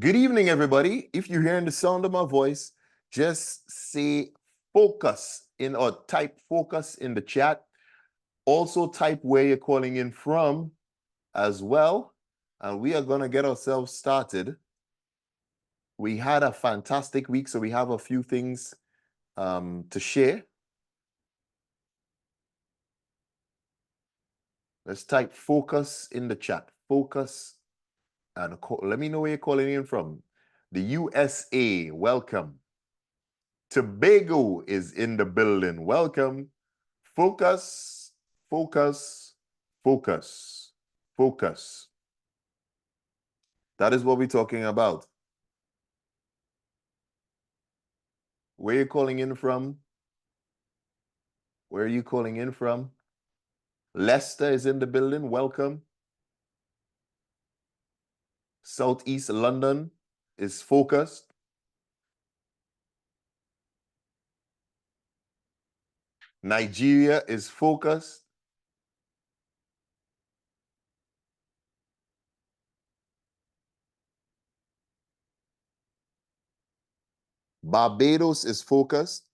Good evening, everybody. If you're hearing the sound of my voice, just say focus in or type focus in the chat. Also type where you're calling in from as well. And we are going to get ourselves started. We had a fantastic week, so we have a few things to share. Let's type focus in the chat. Focus. And let me know where you're calling in from. The USA, welcome. Tobago is in the building. Welcome. Focus, focus, focus, focus. That is what we're talking about. Where are you calling in from? Where are you calling in from? Leicester is in the building. Welcome. Southeast London is focused. Nigeria is focused. Barbados is focused.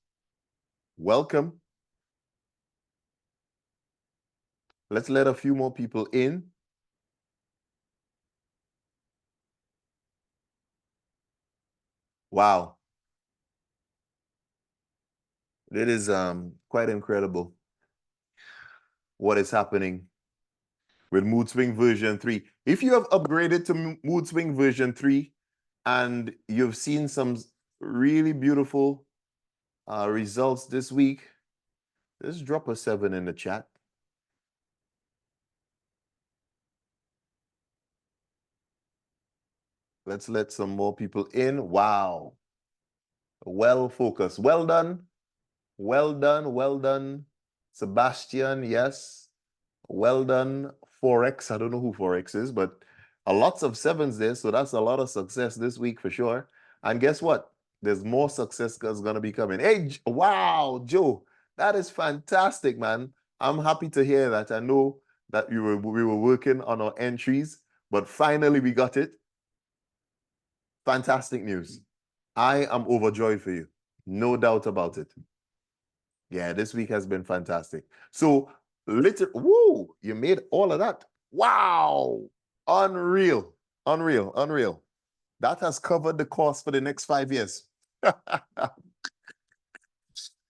Welcome. Let's let a few more people in. Wow. It is quite incredible what is happening with MOODSWING version 3. If you have upgraded to MOODSWING version 3 and you've seen some really beautiful results this week, just drop a 7 in the chat. Let's let some more people in. Wow. Well focused. Well done. Well done. Well done. Sebastian, yes. Well done. Forex. I don't know who Forex is, but a lots of 7s there. So that's a lot of success this week for sure. And guess what? There's more success that's going to be coming. Hey, wow, Joe, that is fantastic, man. I'm happy to hear that. I know that we were working on our entries, but finally we got it. Fantastic news. I am overjoyed for you. No doubt about it. Yeah, this week has been fantastic. So, woo, you made all of that. Wow. Unreal. Unreal. Unreal. That has covered the cost for the next 5 years.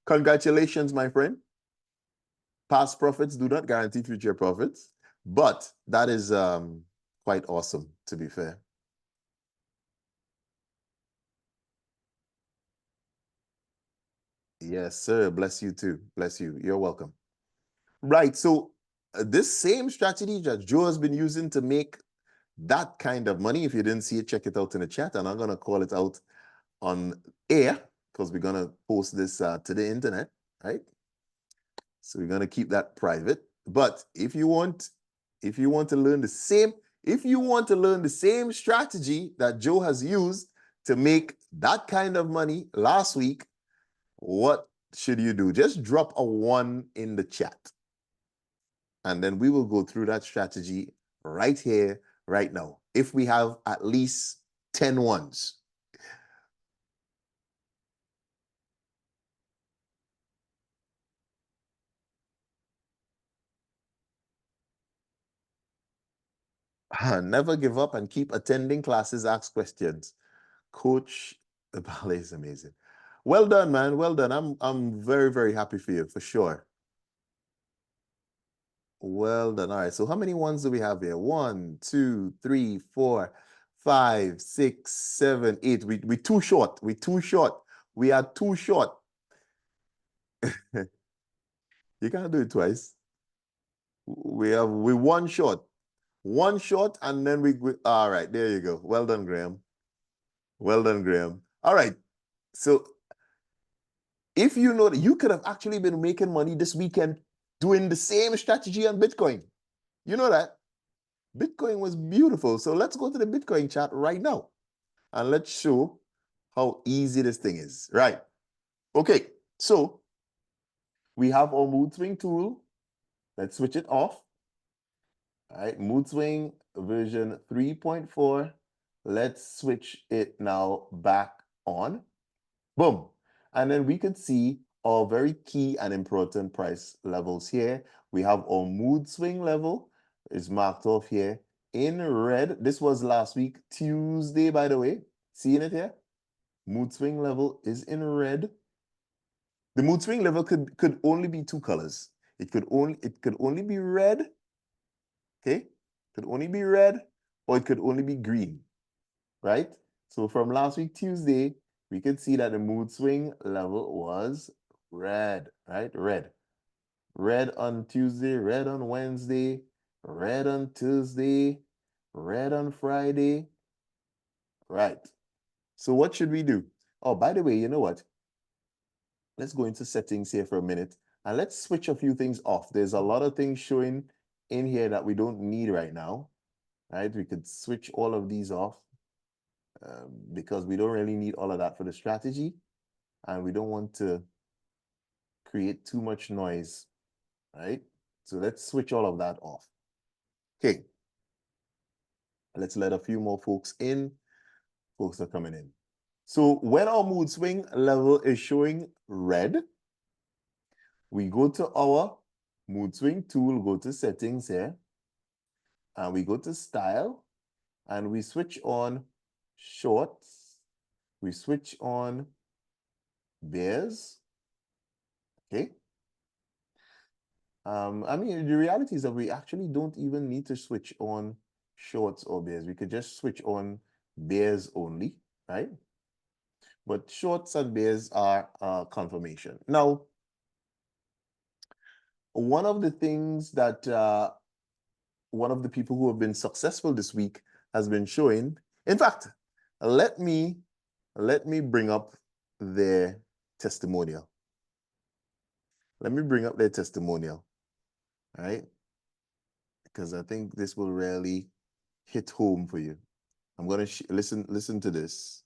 Congratulations, my friend. Past profits do not guarantee future profits, but that is quite awesome, to be fair. Yes, sir. Bless you too. Bless you. You're welcome. Right. So this same strategy that Joe has been using to make that kind of money, if you didn't see it, check it out in the chat. And I'm going to call it out on air because we're going to post this to the internet, right? So we're going to keep that private. But if you want to learn the same, if you want to learn the same strategy that Joe has used to make that kind of money last week, what should you do? Just drop a 1 in the chat. And then we will go through that strategy right here, right now. If we have at least 10 ones. Never give up and keep attending classes, ask questions. Coach, the ballet is amazing. Well done, man. Well done. I'm very, very happy for you, for sure. Well done. All right. So how many ones do we have here? 1, 2, 3, 4, 5, 6, 7, 8. We too short. We too short. We are too short. You can't do it twice. We 1 short. 1 short, and then we all right, there you go. Well done, Graham. Well done, Graham. All right. So if you know that you could have actually been making money this weekend doing the same strategy on Bitcoin. You know that? Bitcoin was beautiful. So let's go to the Bitcoin chart right now and let's show how easy this thing is. Right. Okay. So we have our MOODSWING tool. Let's switch it off. All right. MOODSWING version 3.4. Let's switch it now back on. Boom. And then we could see our very key and important price levels here. We have our mood swing level is marked off here in red. This was last week, Tuesday, by the way. Seeing it here? Mood swing level is in red. The mood swing level could only be two colors. It could only be red. Okay? Could only be red, or it could only be green. Right? So from last week, Tuesday, we could see that the mood swing level was red, right? Red. Red on Tuesday, red on Wednesday, red on Tuesday, red on Friday. Right. So what should we do? Oh, by the way, you know what? Let's go into settings here for a minute and let's switch a few things off. There's a lot of things showing in here that we don't need right now, right? We could switch all of these off because we don't really need all of that for the strategy and we don't want to create too much noise, right? So let's switch all of that off. Okay. Let's let a few more folks in. Folks are coming in. So when our mood swing level is showing red, we go to our mood swing tool, go to settings here, and we go to style, and we switch on shorts, we switch on bears, okay? I mean, the reality is that we actually don't even need to switch on shorts or bears. We could just switch on bears only, right? But shorts and bears are confirmation. Now, one of the things that one of the people who have been successful this week has been showing, in fact, let me bring up their testimonial. Let me bring up their testimonial, all right? Because I think this will really hit home for you. I'm going to listen to this.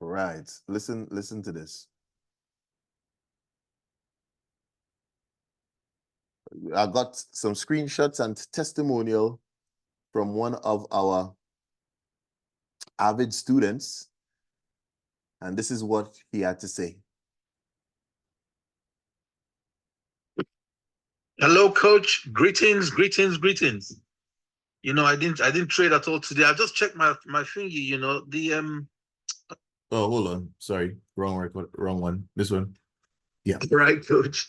Right. Listen to this. I got some screenshots and testimonial from one of our avid students, and this is what he had to say. Hello, coach. Greetings, greetings, greetings. You know, I didn't trade at all today. I just checked my thingy, you know, the Oh, hold on. Sorry. Wrong record, wrong one. This one. Yeah. Right, coach.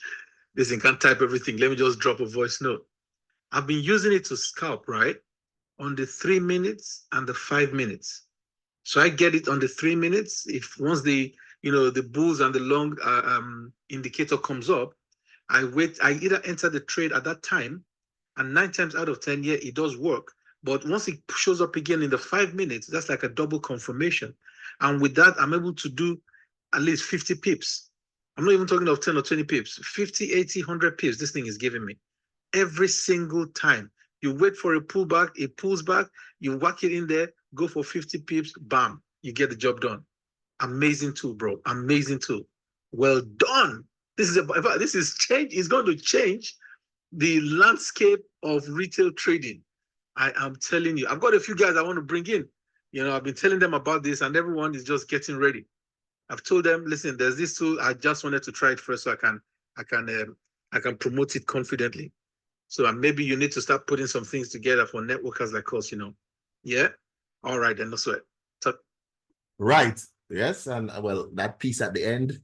Listen, can't type everything. Let me just drop a voice note. I've been using it to scalp, right? On the 3 minutes and the 5 minutes. So I get it on the 3 minutes. If once the the bulls and the long indicator comes up, I wait. I either enter the trade at that time, and 9 times out of 10, yeah, it does work. But once it shows up again in the 5 minutes, that's like a double confirmation. And with that, I'm able to do at least 50 pips. I'm not even talking of 10 or 20 pips. 50, 80, 100 pips this thing is giving me every single time. You wait for a pullback, it pulls back, you whack it in there, go for 50 pips, bam, you get the job done. Amazing tool, bro. Amazing tool. Well done. This is change. It's going to change the landscape of retail trading. I am telling you. I've got a few guys I want to bring in. You know, I've been telling them about this, and everyone is just getting ready. I've told them, listen, there's this tool. I just wanted to try it first, so I can promote it confidently. So maybe you need to start putting some things together for networkers like us, you know. Yeah? All right, then, no sweat. Right. Yes. And well, that piece at the end,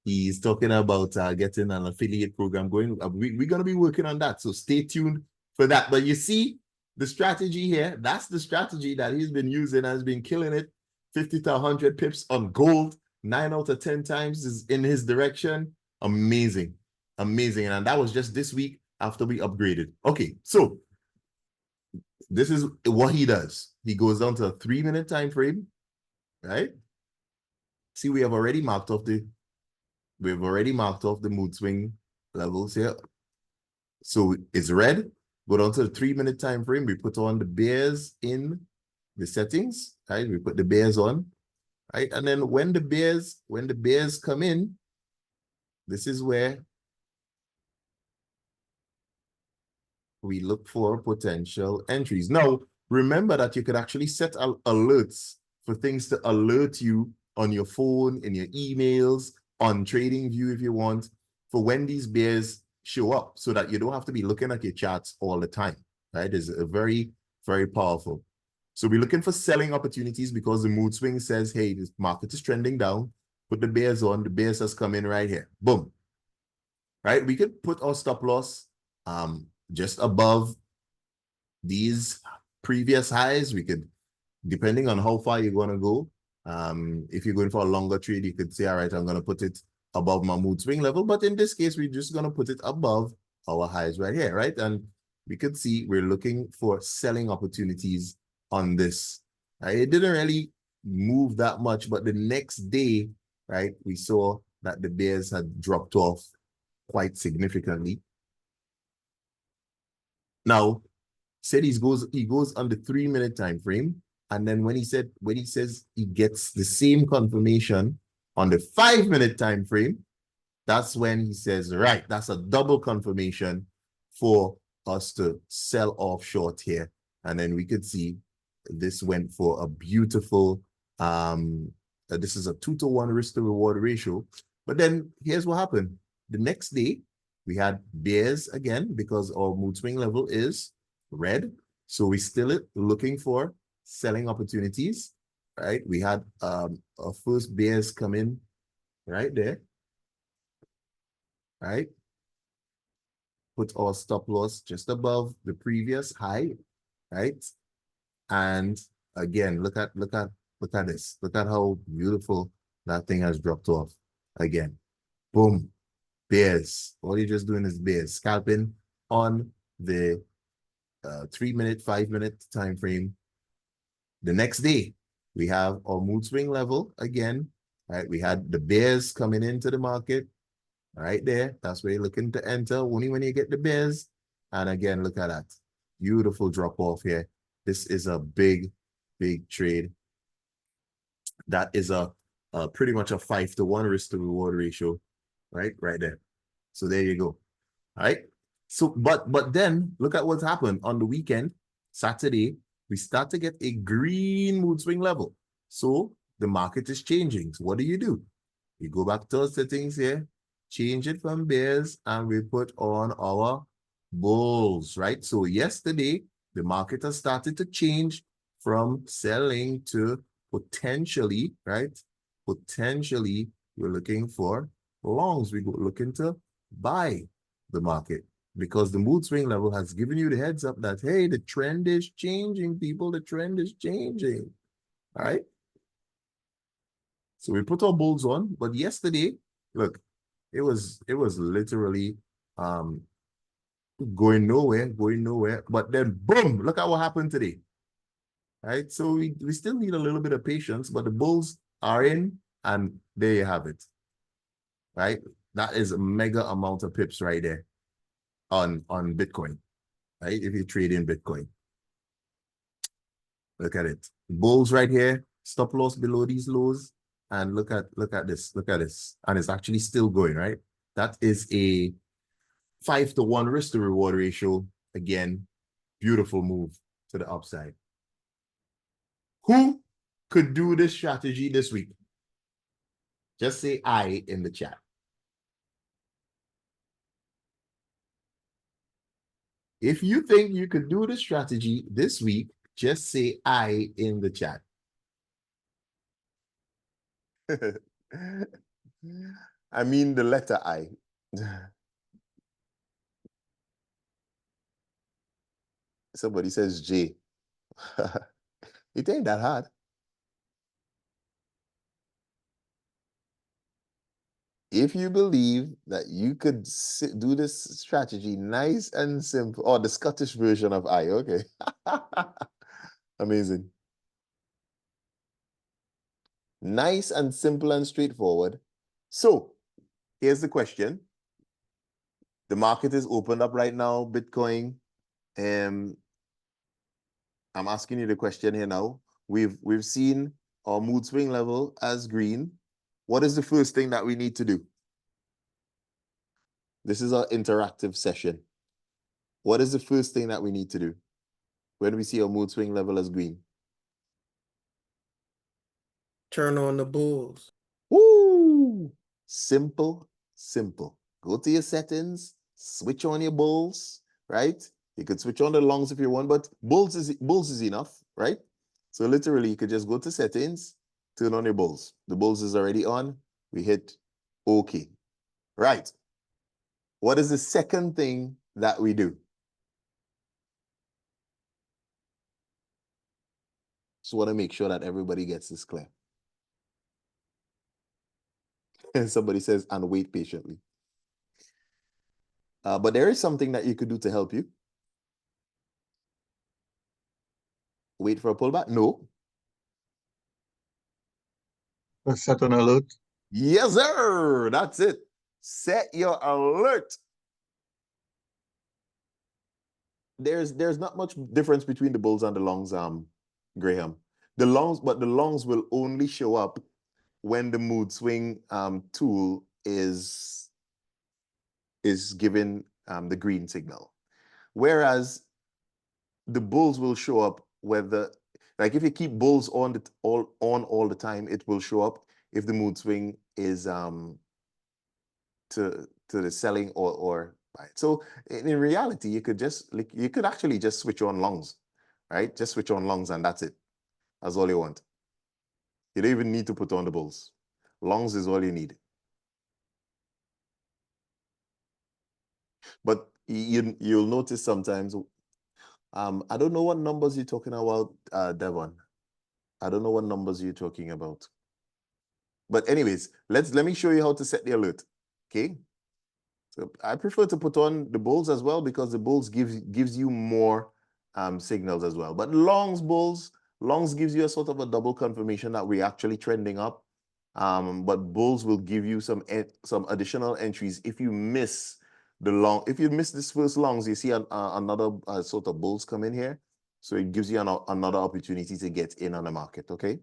he's talking about getting an affiliate program going. We're going to be working on that. So stay tuned for that. But you see the strategy here, that's the strategy that he's been using, has been killing it. 50 to 100 pips on gold, 9 out of 10 times is in his direction. Amazing. Amazing. And that was just this week after we upgraded. Okay, so this is what he does. He goes down to a 3-minute time frame, right? See, we've already marked off the mood swing levels here. So it's red. Go down to the 3-minute time frame. We put on the bears in the settings, right? We put the bears on. right? And then when the bears come in, this is where we look for potential entries. Now, remember that you could actually set alerts for things to alert you on your phone, in your emails, on TradingView if you want, for when these bears show up so that you don't have to be looking at your charts all the time, right? It's a very, very powerful. So we're looking for selling opportunities because the mood swing says, hey, this market is trending down. Put the bears on. The bears has come in right here. Boom. Right? We could put our stop loss just above these previous highs. We could, depending on how far you're going to go, if you're going for a longer trade, you could say, all right, I'm going to put it above my mood swing level. But in this case, we're just going to put it above our highs right here, right? And we could see we're looking for selling opportunities on this. Right? It didn't really move that much, but the next day, right, we saw that the bears had dropped off quite significantly. Now, said he goes on the 3-minute time frame, and then when he says he gets the same confirmation on the 5-minute time frame, that's when he says, right, that's a double confirmation for us to sell off short here. And then we could see this went for a beautiful, this is a 2-to-1 risk to reward ratio. But then here's what happened. The next day, we had bears again because our mood swing level is red. So we still looking for selling opportunities, right? We had our first bears come in right there, right? Put our stop loss just above the previous high, right? And again, look at this. Look at how beautiful that thing has dropped off again. Boom. Bears. All you're just doing is bears. Scalping on the 3-minute, 5-minute time frame. The next day, we have our mood swing level again. Right? We had the bears coming into the market right there. That's where you're looking to enter only when you get the bears. And again, look at that. Beautiful drop off here. This is a big, big trade. That is a pretty much a 5-to-1 risk to reward ratio, right? Right there. So there you go. All right. So, but then look at what's happened on the weekend, Saturday, we start to get a green mood swing level. So the market is changing. So what do? You go back to our settings here, change it from bears, and we put on our bulls, right? So yesterday, the market has started to change from selling to potentially, right? Potentially, we're looking for longs. We're looking to buy the market because the mood swing level has given you the heads up that, hey, the trend is changing, people. The trend is changing, all right? So we put our bulls on, but yesterday, look, it was literally going nowhere. But then boom, look at what happened today. Right? So we still need a little bit of patience, but the bulls are in, and there you have it. Right? That is a mega amount of pips right there on Bitcoin. Right? If you trade in Bitcoin. Look at it. Bulls right here, stop loss below these lows. And look at this. And it's actually still going, right? That is a 5-to-1 risk to reward ratio. Again, beautiful move to the upside. Who could do this strategy this week? Just say I in the chat. If you think you could do the strategy this week, just say I in the chat. I mean the letter I. Somebody says J. It ain't that hard. If you believe that you could do this strategy nice and simple, or the Scottish version of I, okay. Amazing. Nice and simple and straightforward. So here's the question. The market is opened up right now, Bitcoin. I'm asking you the question here now. We've seen our mood swing level as green, what is the first thing that we need to do? This is our interactive session. What is the first thing that we need to do when we see our mood swing level as green? Turn on the bulls. Woo! Simple, simple. Go to your settings, switch on your bulls, right? You could switch on the longs if you want, but bulls is enough, right? So literally, you could just go to settings, turn on your bulls. The bulls is already on. We hit OK. Right. What is the second thing that we do? Just want to make sure that everybody gets this clear. And somebody says, and wait patiently. But there is something that you could do to help you. Wait for a pullback? No. Set an alert. Yes, sir. That's it. Set your alert. There's not much difference between the bulls and the longs, Graham. The longs will only show up when the mood swing tool is given the green signal. Whereas the bulls will show up whether, like if you keep bulls on all the time, it will show up if the mood swing is to the selling or buy. So in reality, you could actually just switch on longs, right? Just switch on longs and that's it. That's all you want. You don't even need to put on the bulls. Longs is all you need. But you'll notice sometimes, I don't know what numbers you're talking about, Devon. I don't know what numbers you're talking about. But anyways, let me show you how to set the alert. Okay. So I prefer to put on the bulls as well because the bulls gives you more signals as well. But longs gives you a sort of a double confirmation that we're actually trending up. But bulls will give you some additional entries if you miss the long. If you miss this first longs, you see another sort of bulls come in here. So it gives you another opportunity to get in on the market, okay?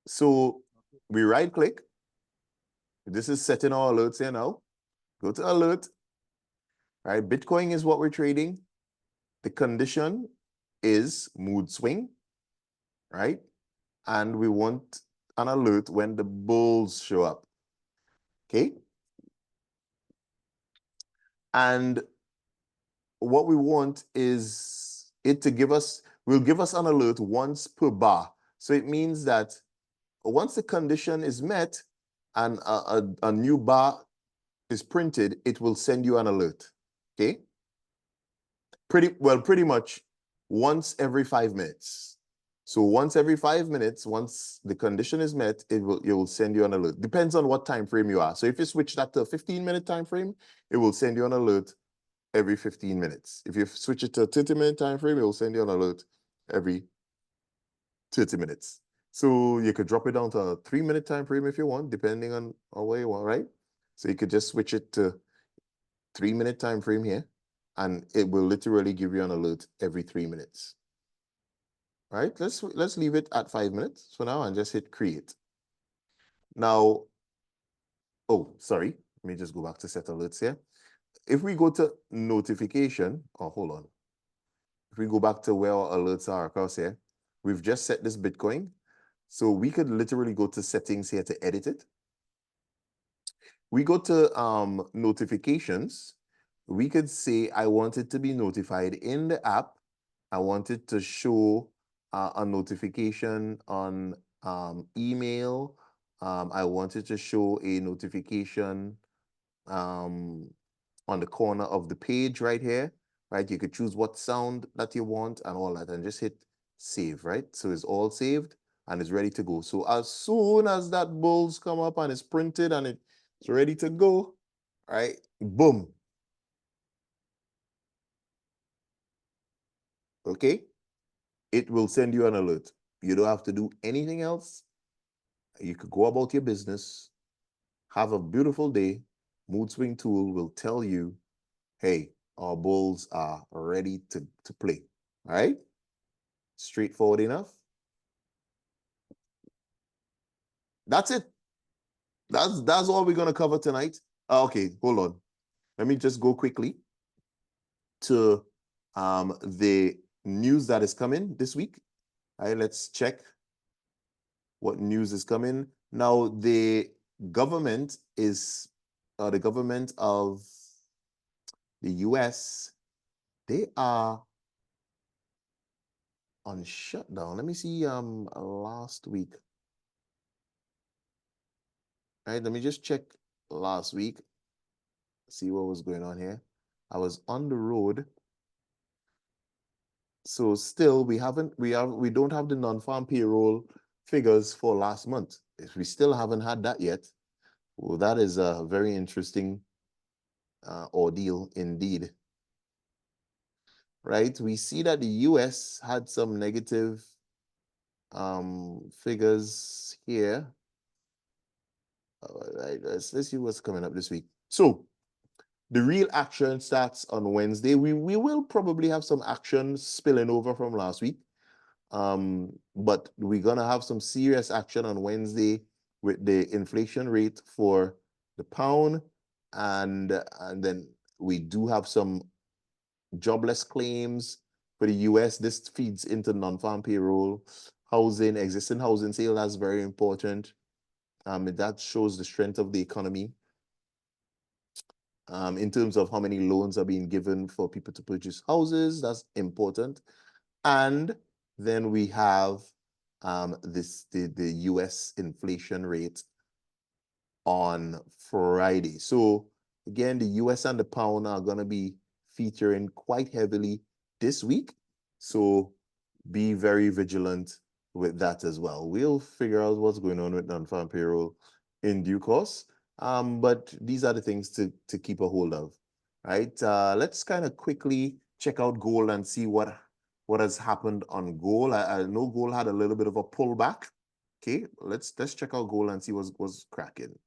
So we right click. This is setting our alerts here now. Go to alert. All right, Bitcoin is what we're trading. The condition is mood swing, right? And we want an alert when the bulls show up, okay? And what we want is it to will give us an alert once per bar. So it means that once the condition is met and a new bar is printed, it will send you an alert, okay? Pretty much once every 5 minutes. So once every 5 minutes, once the condition is met, it will send you an alert. Depends on what time frame you are. So if you switch that to a 15-minute time frame, it will send you an alert every 15 minutes. If you switch it to a 30-minute time frame, it will send you an alert every 30 minutes. So you could drop it down to a 3-minute time frame if you want, depending on where you want, right? So you could just switch it to 3-minute time frame here, and it will literally give you an alert every 3 minutes. All right, let's leave it at 5 minutes for now and just hit create. Now, oh, sorry, let me just go back to set alerts here. If we go to notification, oh, hold on. If we go back to where our alerts are across here, we've just set this Bitcoin. So we could literally go to settings here to edit it. We go to notifications. We could say, I want it to be notified in the app. I want it to show a notification on email. I want it to show a notification on the corner of the page right here, right? You could choose what sound that you want and all that and just hit save, right? So it's all saved and it's ready to go. So as soon as that bulls come up and it's printed and it's ready to go, right? Boom. Okay? It will send you an alert. You don't have to do anything else. You could go about your business, have a beautiful day. Mood Swing tool will tell you, hey, our bulls are ready to play. All right? Straightforward enough. That's it. That's all we're gonna cover tonight. Okay, hold on. Let me just go quickly to the news that is coming this week. All right, let's check what news is coming. Now, the government of the US, they are on shutdown. Let me see last week. All right, let me just check last week, see what was going on here. I was on the road. So still we don't have the non-farm payroll figures for last month. If we still haven't had that yet, well, that is a very interesting ordeal indeed. Right? We see that the US had some negative figures here. Right, let's see what's coming up this week. So the real action starts on Wednesday. We will probably have some action spilling over from last week. But we're gonna have some serious action on Wednesday with the inflation rate for the pound, and then we do have some jobless claims for the US. This feeds into non-farm payroll, housing, existing housing sale. That's very important. That shows the strength of the economy. In terms of how many loans are being given for people to purchase houses, that's important. And then we have the US inflation rate on Friday. So again, the US and the pound are going to be featuring quite heavily this week. So be very vigilant with that as well. We'll figure out what's going on with non-farm payroll in due course. But these are the things to keep a hold of. Right? Let's kind of quickly check out gold and see what has happened on gold. I know gold had a little bit of a pullback. Okay, let's check out gold and see what's cracking.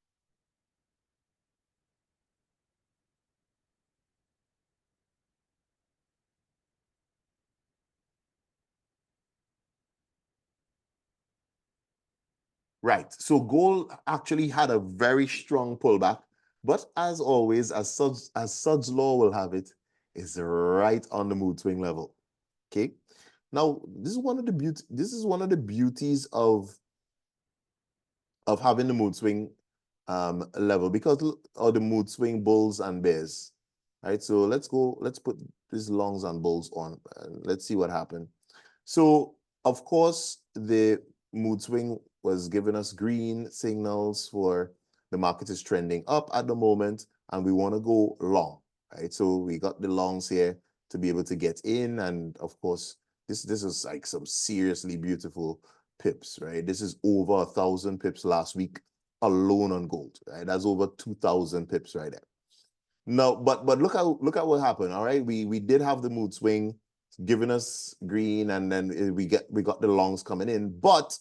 Right, so gold actually had a very strong pullback, but as always, as Sud's law will have it, is right on the mood swing level. Okay, now this is one of the beauties of having the mood swing level, because of the mood swing bulls and bears. Right, so let's put these longs and bulls on and let's see what happened. So of course the mood swing was giving us green signals for the market is trending up at the moment and we want to go long, right? So we got the longs here to be able to get in, and of course this is like some seriously beautiful pips, right? This is over 1,000 pips last week alone on gold, right? That's over 2,000 pips right there. No, but look at what happened. All right, we did have the mood swing giving us green, and then we got the longs coming in, but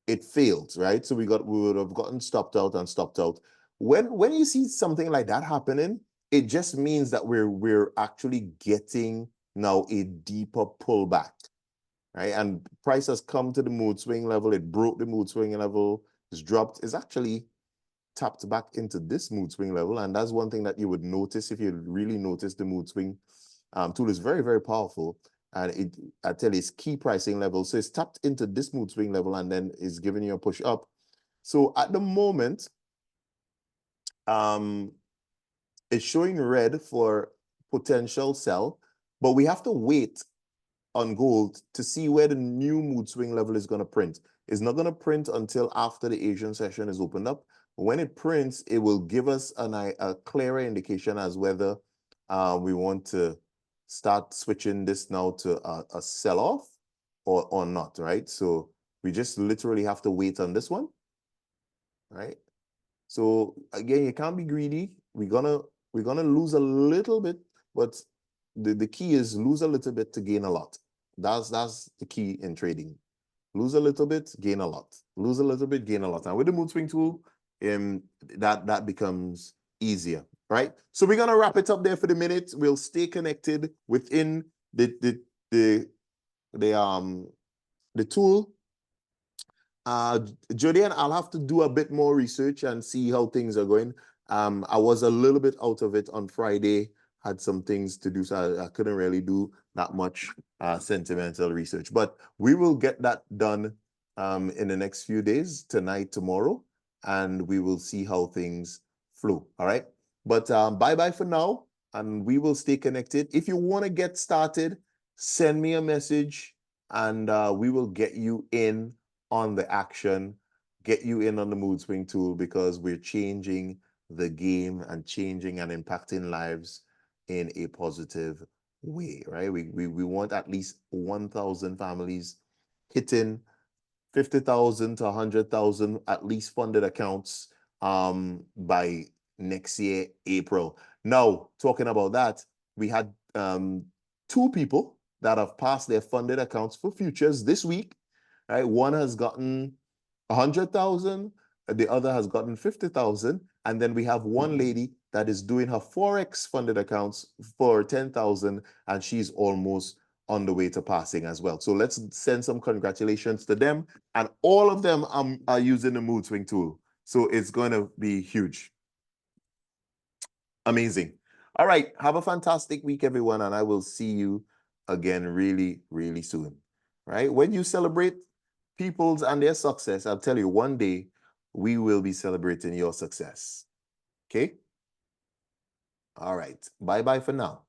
it failed, right? So we would have gotten stopped out and stopped out. When you see something like that happening, it just means that we're actually getting now a deeper pullback, right? And price has come to the mood swing level. It broke the mood swing level. It's dropped. It's actually tapped back into this mood swing level, and that's one thing that you would notice if you really notice. The mood swing tool is very, very powerful, and I tell you, it's key pricing level. So it's tapped into this mood swing level and then is giving you a push up. So at the moment, it's showing red for potential sell, but we have to wait on gold to see where the new mood swing level is going to print. It's not going to print until after the Asian session is opened up. When it prints, it will give us a clearer indication as whether we want to start switching this now to a sell-off or not, right? So we just literally have to wait on this one, right? So again, you can't be greedy. We're gonna lose a little bit, but the key is lose a little bit to gain a lot. That's the key in trading. Lose a little bit, gain a lot. Lose a little bit, gain a lot. And with the mood swing tool, that becomes easier, right? So we're gonna wrap it up there for the minute. We'll stay connected within the tool. Julian, I'll have to do a bit more research and see how things are going. I was a little bit out of it on Friday, had some things to do, so I couldn't really do that much sentimental research. But we will get that done in the next few days, tonight, tomorrow, and we will see how things flow. All right. But bye-bye for now, and we will stay connected. If you want to get started, send me a message, and we will get you in on the action, get you in on the MOODSWING tool, because we're changing the game and changing and impacting lives in a positive way, right? We want at least 1,000 families hitting 50,000 to 100,000 at least funded accounts by next year, April. Now, talking about that, we had 2 people that have passed their funded accounts for futures this week. Right, one has gotten 100,000, the other has gotten 50,000, and then we have one lady that is doing her Forex funded accounts for 10,000, and she's almost on the way to passing as well. So let's send some congratulations to them, and all of them are using the MOODSWING tool. So it's going to be huge. Amazing. All right, have a fantastic week, everyone, and I will see you again really, really soon. Right? When you celebrate people's and their success, I'll tell you, one day we will be celebrating your success. Okay? All right. Bye-bye for now.